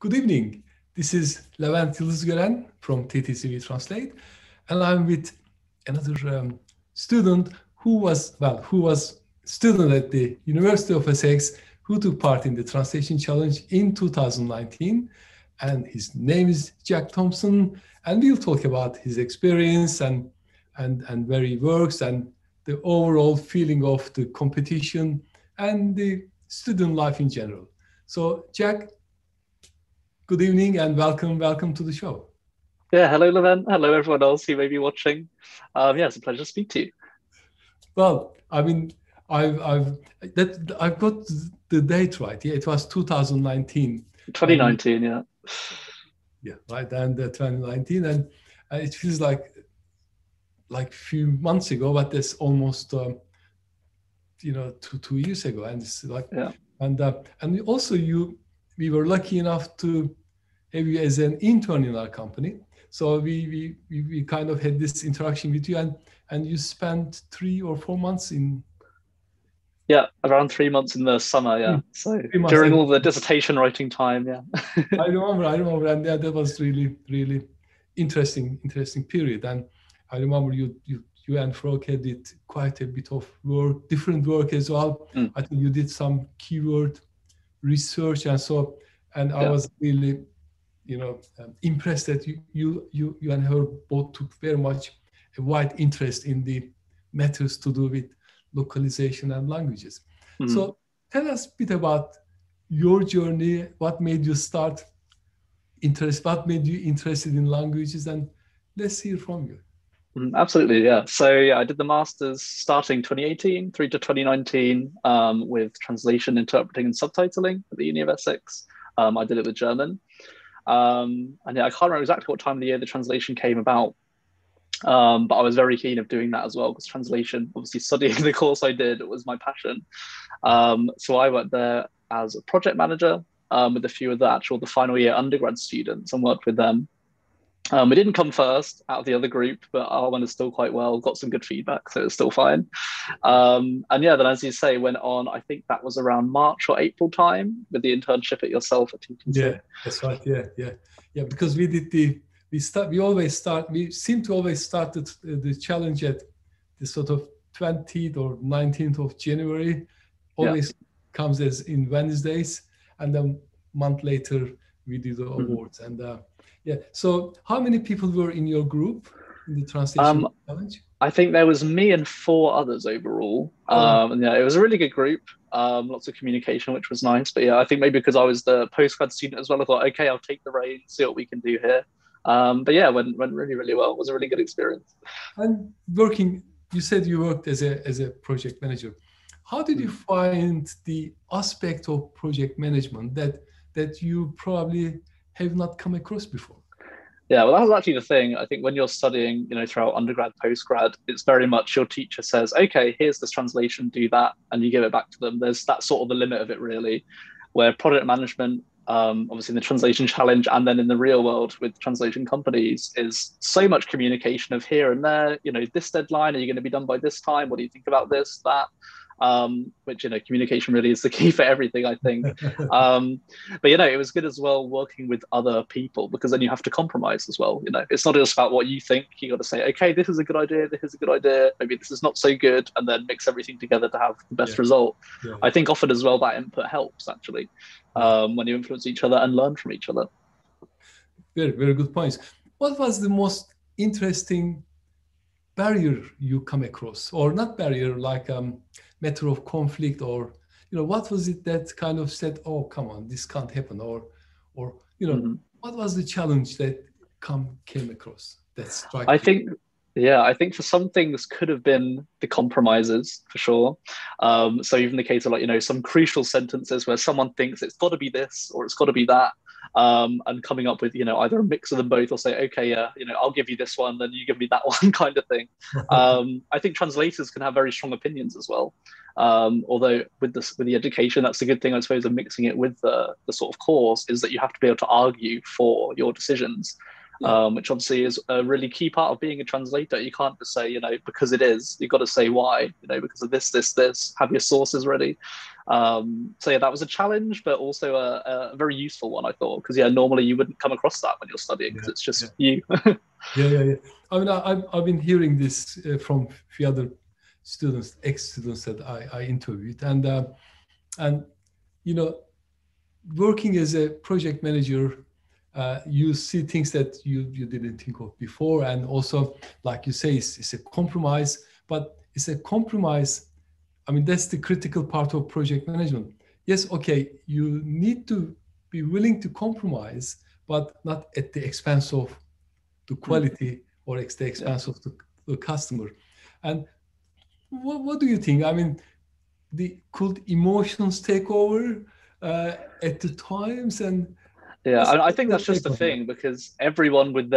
Good evening. This is Levent Yıldızgören from TTCV Translate, and I'm with another student who was student at the University of Essex, who took part in the translation challenge in 2019, and his name is Jack Thompson, and we'll talk about his experience and where he works and the overall feeling of the competition and the student life in general. So, Jack, good evening and welcome to the show. Yeah, hello, Levent. Hello, everyone else who may be watching. Yeah, it's a pleasure to speak to you. Well, I mean, I've got the date right. Yeah, it was 2019. 2019, yeah. Yeah, right, and 2019, and it feels like a few months ago, but that's almost two years ago, and it's like yeah. And also we were lucky enough to have you as an intern in our company. So we kind of had this interaction with you, and you spent 3 or 4 months in. Yeah, around 3 months in the summer. Yeah, so during all the dissertation writing time. Yeah. I remember, and yeah, that was really interesting period. And I remember you and Froke did quite a bit of work, different work as well. I think you did some keyword research and so, and I was really, impressed that you and her both took very much a wide interest in the matters to do with localization and languages. So tell us a bit about your journey. What made you what made you interested in languages, and let's hear from you. Absolutely, yeah. So yeah, I did the master's starting 2018 through to 2019 with translation, interpreting, and subtitling at the Uni of Essex. I did it with German. And yeah, I can't remember exactly what time of the year the translation came about, but I was very keen of doing that as well, because translation, obviously studying the course I did, it was my passion. So I worked there as a project manager with a few of the final year undergrad students and worked with them. We didn't come first out of the other group, but our one is still quite well, got some good feedback, so it's still fine. And yeah, then as you say, went on, I think that was around March or April time with the internship at yourself at TTC. Yeah, that's right. Yeah, because we seem to always start the challenge at the sort of 20th or 19th of January, always comes as in Wednesdays, and then a month later we do the awards. And yeah, so how many people were in your group in the translation challenge? I think there was me and 4 others overall. And yeah, it was a really good group. Lots of communication, which was nice. But yeah, I think maybe because I was the postgrad student as well, I thought, okay, I'll take the reins, see what we can do here. But yeah, went really well. It was a really good experience. And you said you worked as a project manager. How did you find the aspect of project management that you probably have not come across before? Yeah, well, that was actually the thing. I think when you're studying, throughout undergrad, postgrad, it's very much your teacher says, okay, here's this translation, do that, and you give it back to them. There's that sort of the limit of it, really, where project management, obviously in the translation challenge and then in the real world with translation companies, is so much communication of here and there. This deadline, are you going to be done by this time? What do you think about this, that? Which, communication really is the key for everything, I think. But, it was good as well working with other people, because then you have to compromise as well. It's not just about what you think. You got to say, okay, this is a good idea. This is a good idea. Maybe this is not so good. And then mix everything together to have the best result. Yeah. I think often as well, that input helps actually, when you influence each other and learn from each other. Very, very good points. What was the most interesting barrier you come across, or not barrier, like matter of conflict, or what was it that kind of said, oh, come on, this can't happen, or what was the challenge that came across that struck I think for some things could have been the compromises, for sure. So even the case of some crucial sentences where someone thinks it's got to be this or it's got to be that, and coming up with either a mix of them both, or say, okay, yeah, I'll give you this one, then you give me that one, kind of thing. I think translators can have very strong opinions as well. Although with the education, that's the good thing, I suppose, of mixing it with the sort of course, is that you have to be able to argue for your decisions. which obviously is a really key part of being a translator. You can't just say, because it is, you've got to say why, because of this, have your sources ready. So yeah, that was a challenge, but also a very useful one, I thought, because normally you wouldn't come across that when you're studying, because it's just you. Yeah. I mean, I've been hearing this from a few other students, ex-students that I interviewed, and working as a project manager, you see things that you didn't think of before, and also, like you say, it's a compromise, but it's a compromise. I mean, that's the critical part of project management. Yes, okay, you need to be willing to compromise, but not at the expense of the quality or at the expense of the customer. And what do you think? I mean, could emotions take over at the times? And I think that's just the thing, because everyone with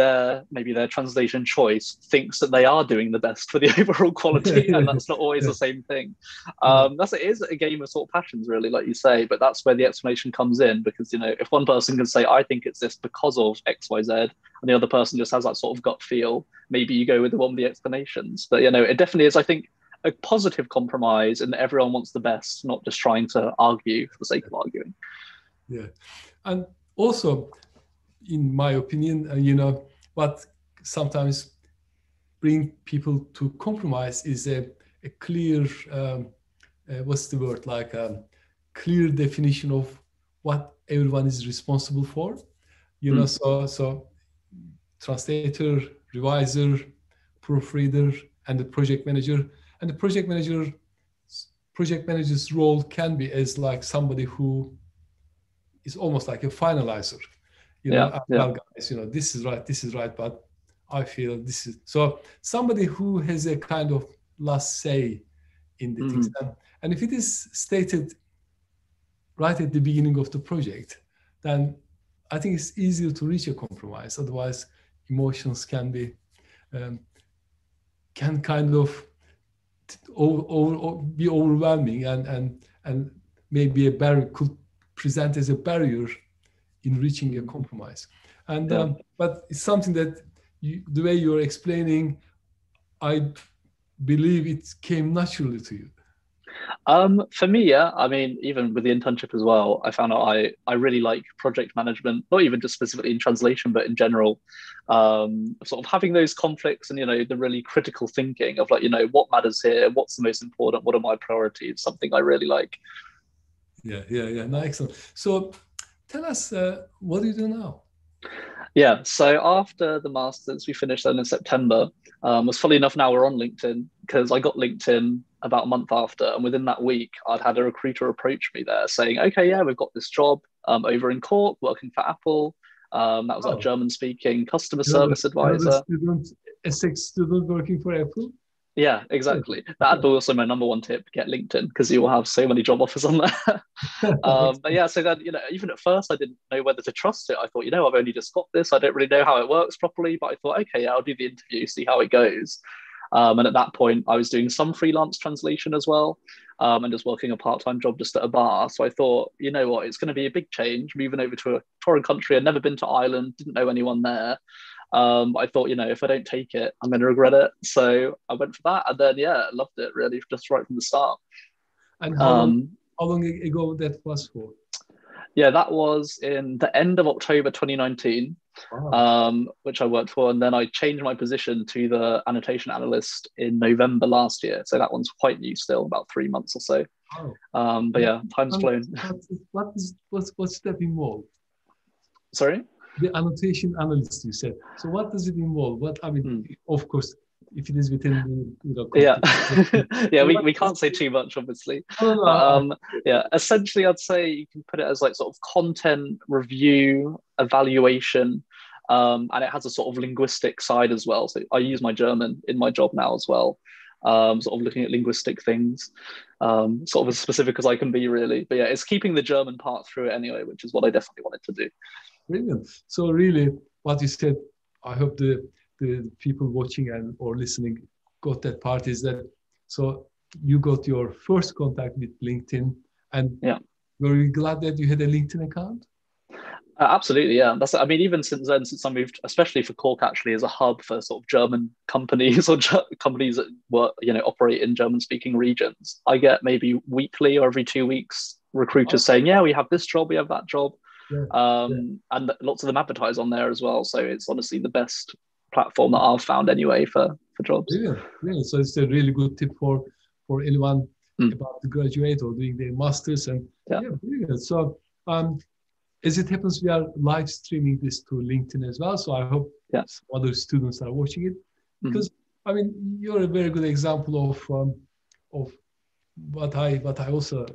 maybe their translation choice thinks that they are doing the best for the overall quality, and that's not always the same thing. It is a game of sort of passions, really, like you say, but that's where the explanation comes in, because if one person can say, I think it's this because of XYZ, and the other person just has that sort of gut feel, maybe you go with the one with the explanations. But it definitely is, I think, a positive compromise, and everyone wants the best, not just trying to argue for the sake of arguing. Yeah. And also, in my opinion, what sometimes bring people to compromise is a clear, what's the word, like a clear definition of what everyone is responsible for. So translator, reviser, proofreader, and the project manager. And the project manager's role can be as like somebody who is almost like a finalizer. Well, guys, this is right, but I feel this is so. Somebody who has a kind of last say in the things, and if it is stated right at the beginning of the project, then I think it's easier to reach a compromise. Otherwise, emotions can be can kind of be overwhelming, and maybe a barrier could present as a barrier in reaching a compromise. And but it's something that the way you're explaining, I believe it came naturally to you. For me, I mean, even with the internship as well, I found out I really like project management, not even just specifically in translation, but in general, sort of having those conflicts and, the really critical thinking of like, what matters here, what's the most important, what are my priorities, something I really like. Yeah. No, excellent. So tell us, what do you do now? Yeah, so after the Masters, we finished then in September. Was funny enough, now we're on LinkedIn, because I got LinkedIn about a month after, and within that week, I'd had a recruiter approach me there saying, okay, yeah, we've got this job over in Cork, working for Apple. That was a German-speaking customer service advisor. A student working for Apple? Yeah, exactly. That'd be also my number one tip: get LinkedIn, because you will have so many job offers on there. But yeah, so then, even at first I didn't know whether to trust it. I thought, I've only just got this. I don't really know how it works properly, but I thought, okay, yeah, I'll do the interview, see how it goes. And at that point, I was doing some freelance translation as well, and just working a part-time job just at a bar. So I thought, what, it's going to be a big change, moving over to a foreign country. I'd never been to Ireland, didn't know anyone there. I thought, if I don't take it, I'm going to regret it. So I went for that, and then loved it really, just right from the start. And how long ago that was for? Yeah, that was in the end of October 2019, which I worked for, and then I changed my position to the Annotation Analyst in November last year. So that one's quite new still, about 3 months or so. But yeah, time's flown. What's that involved? Sorry? The Annotation Analyst, you said. So what does it involve? Of course, if it is within the we can't say too much, obviously. But essentially I'd say you can put it as like sort of content review, evaluation, and it has a sort of linguistic side as well. So I use my German in my job now as well, sort of looking at linguistic things, sort of as specific as I can be, really. But yeah, it's keeping the German part through it anyway, which is what I definitely wanted to do. Brilliant. So really, what you said, I hope the people watching and or listening got that part, is that so you got your first contact with LinkedIn, and were you glad that you had a LinkedIn account? Absolutely, yeah. That's, I mean, even since then, since I moved, especially for Cork, actually, as a hub for sort of German companies or companies that work, operate in German-speaking regions, I get maybe weekly or every 2 weeks recruiters saying, "Yeah, we have this job, we have that job," Yeah, yeah. and lots of them advertise on there as well. So it's honestly the best platform that I've found anyway for jobs. Brilliant, brilliant. So it's a really good tip for anyone Mm, about to graduate or doing their masters. And yeah. yeah, brilliant. So as it happens, we are live streaming this to LinkedIn as well. So I hope Yeah. some other students are watching it, Mm-hmm. because I mean, you're a very good example of what I also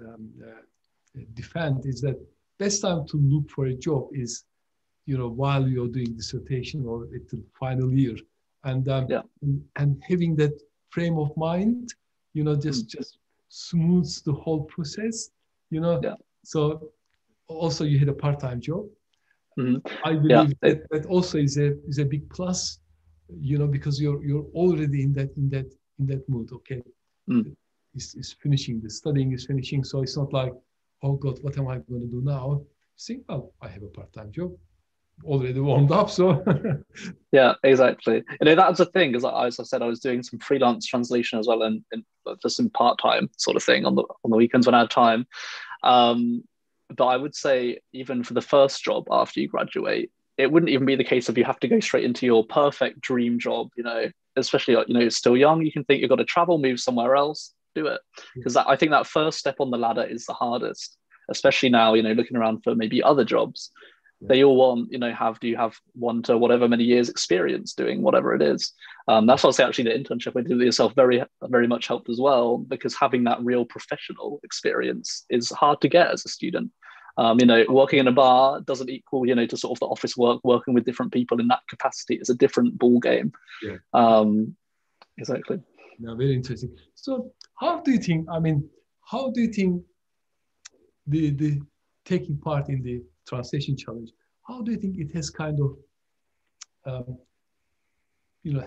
defend is that best time to look for a job is, while you're doing dissertation or at the final year, and Yeah. and having that frame of mind, just smooths the whole process, Yeah. So also you had a part-time job. Mm-hmm. I Yeah. believe that also is a big plus, because you're already in that mood. Okay, Mm. is finishing, the studying is finishing, so it's not like, oh God, what am I going to do now? Think, well, I have a part-time job already warmed up, so Yeah, exactly. That's the thing, because as I said, I was doing some freelance translation as well, and just some part-time sort of thing on the weekends when I had time. Um, but I would say even for the first job after you graduate, it wouldn't even be the case of you have to go straight into your perfect dream job. Especially you're still young, you can think you've got to travel, move somewhere else, do it, because I think that first step on the ladder is the hardest, especially now. Looking around for maybe other jobs, yeah. they all want, do you have 1 to whatever many years experience doing whatever it is. That's why I say actually the internship I did with yourself very, very much helped as well, because having that real professional experience is hard to get as a student. Working in a bar doesn't equal, to sort of the office work, working with different people in that capacity is a different ball game. Yeah. Exactly. Now, very interesting. So how do you think, the taking part in the translation challenge, how do you think it has kind of,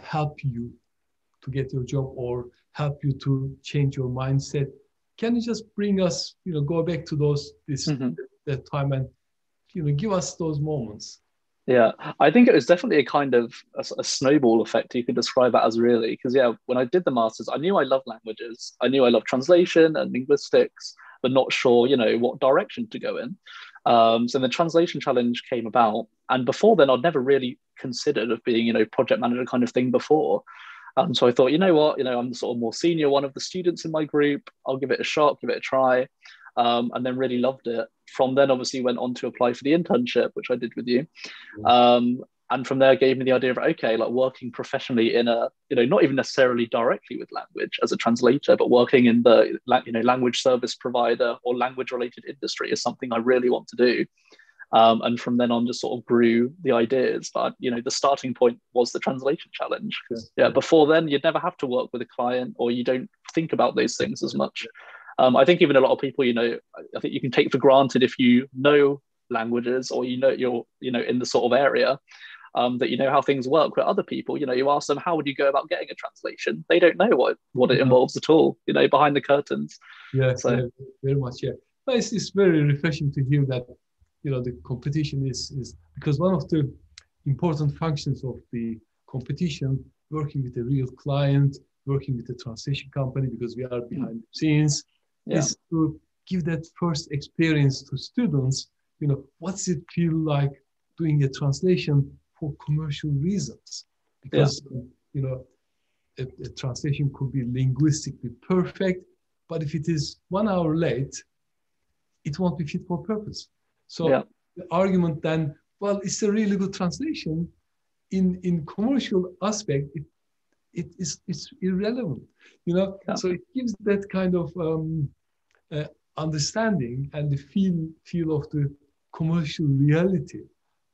help you to get your job or help you to change your mindset? Can you just bring us, go back to Mm-hmm. that time and, give us those moments? Yeah, I think it was definitely a kind of a snowball effect, you could describe that as, really. Because, yeah, when I did the masters, I knew I loved languages. I knew I loved translation and linguistics, but not sure, what direction to go in. So the translation challenge came about. And before then, I'd never really considered of being, project manager kind of thing before. So I thought, you know what, I'm the sort of more senior one of the students in my group. I'll give it a shot, give it a try. And then really loved it. From then, obviously, went on to apply for the internship, which I did with you. And from there, gave me the idea of, okay, like working professionally in a, not even necessarily directly with language as a translator, but working in the, language service provider or language related industry is something I really want to do. And from then on, just sort of grew the ideas. But, the starting point was the translation challenge. Yeah, before then, you'd never have to work with a client, or you don't think about those things as much. I think even a lot of people, I think you can take for granted if you know languages, or you're in the sort of area, that you know how things work. With other people, you ask them, how would you go about getting a translation? They don't know what it involves at all, behind the curtains. Yeah, So yeah, very much. Yeah, but it's very refreshing to hear that, the competition is because one of the important functions of the competition, working with a real client, working with a translation company, because we are behind the scenes, yeah, is to give that first experience to students. What's it feel like doing a translation for commercial reasons? Because a translation could be linguistically perfect, but if it is 1 hour late, it won't be fit for purpose. So the argument then, well, it's a really good translation. In commercial aspect, it's irrelevant. So it gives that kind of understanding and the feel of the commercial reality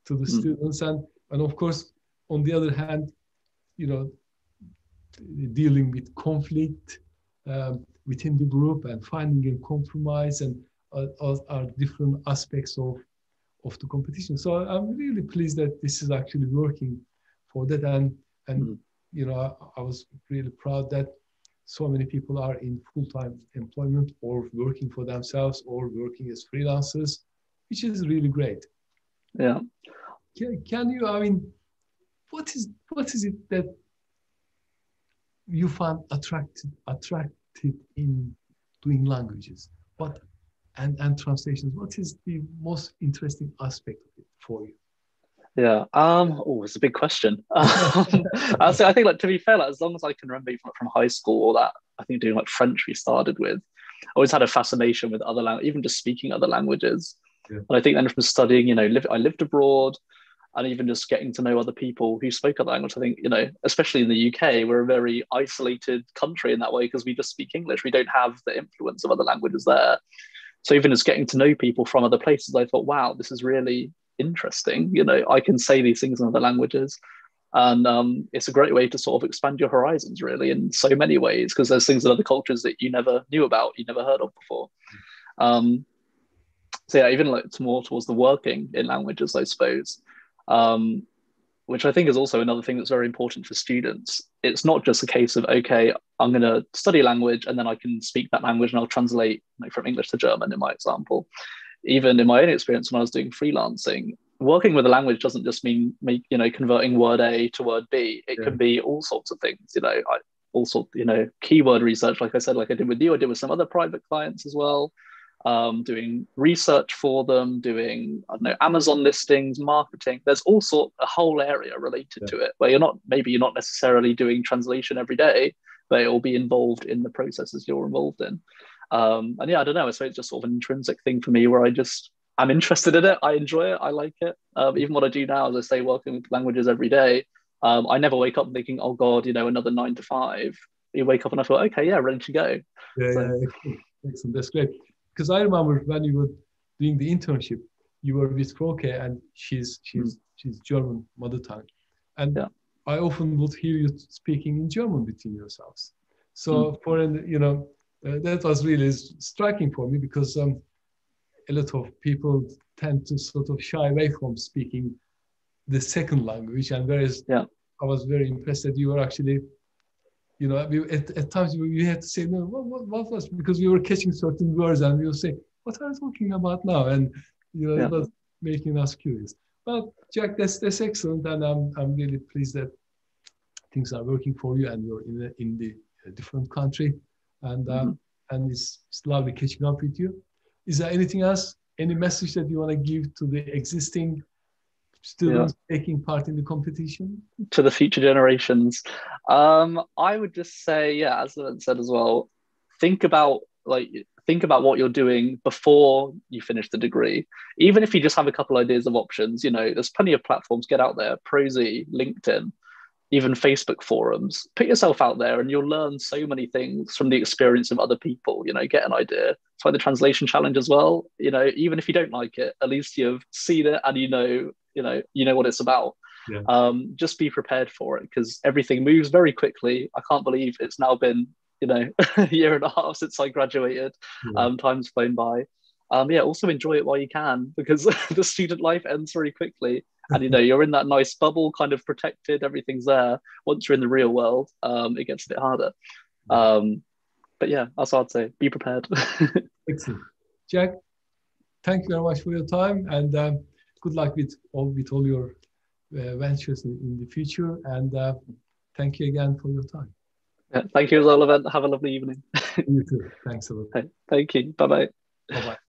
to the students, and of course, on the other hand, dealing with conflict within the group and finding a compromise, and are different aspects of the competition. So I'm really pleased that this is actually working for that, and I was really proud that so many people are in full-time employment or working for themselves or working as freelancers, which is really great. Yeah. Can you, I mean, what is it that you find attractive in doing languages? And translations? What is the most interesting aspect of it for you? Yeah. Oh, it's a big question. So I think, like, to be fair, like, as long as I can remember even from high school, or that I think doing like French we started with, I always had a fascination with other languages, even just speaking other languages. Yeah. And I think then from studying, I lived abroad, and even just getting to know other people who spoke other language. I think, especially in the UK, we're a very isolated country in that way because we just speak English. We don't have the influence of other languages there. So even just getting to know people from other places, I thought, wow, this is really interesting. I can say these things in other languages. And it's a great way to sort of expand your horizons, really, in so many ways, because there's things in other cultures that you never knew about, you never heard of before. So yeah, even like more towards the working in languages, I suppose, which I think is also another thing that's very important for students. It's not just a case of, okay, I'm going to study language and then I can speak that language and I'll translate from English to German in my example. Even in my own experience when I was doing freelancing, working with a language doesn't just mean converting word A to word B. It can be all sorts of things, all sorts, keyword research, like I said, like I did with you, I did with some other private clients as well. Doing research for them, doing, I don't know, Amazon listings, marketing. There's a whole area related to it where you're not necessarily doing translation every day, but it will be involved in the processes you're involved in. And yeah, I don't know. So it's just sort of an intrinsic thing for me where I'm interested in it. I enjoy it. I like it. Even what I do now, as I say, working with languages every day, I never wake up thinking, oh God, another 9 to 5. You wake up and I feel, okay, yeah, ready to go. Excellent. That's great. Because I remember when you were doing the internship, you were with Kroke, and she's German mother tongue, and I often would hear you speaking in German between yourselves. So that was really striking for me, because a lot of people tend to sort of shy away from speaking the second language, and whereas I was very impressed that you were actually. At times we had to say, no, what was, because we were catching certain words and we would say, what are you talking about now? And, it was making us curious. Well, Jack, that's excellent. And I'm really pleased that things are working for you and you're in the different country. And, and it's lovely catching up with you. Is there anything else, any message that you want to give to the existing students taking part in the competition? To the future generations, I would just say, as I said as well, think about what you're doing before you finish the degree. Even if you just have a couple ideas of options, there's plenty of platforms. Get out there, Prosy, LinkedIn, even Facebook forums. Put yourself out there and you'll learn so many things from the experience of other people. Get an idea. It's like the translation challenge as well. Even if you don't like it, at least you've seen it and you know what it's about. Just be prepared for it, because everything moves very quickly. I can't believe it's now been a year and a half since I graduated. Time's flown by. Also enjoy it while you can, because the student life ends very quickly, and you're in that nice bubble, kind of protected, everything's there. Once you're in the real world, it gets a bit harder. But that's what I'd say. Be prepared. Excellent. Jack, thank you very much for your time, and good luck with all your ventures in the future. And thank you again for your time. Thank you as well, Oliver. Have a lovely evening. You too. Thanks a lot. Thank you. Bye-bye. Bye-bye.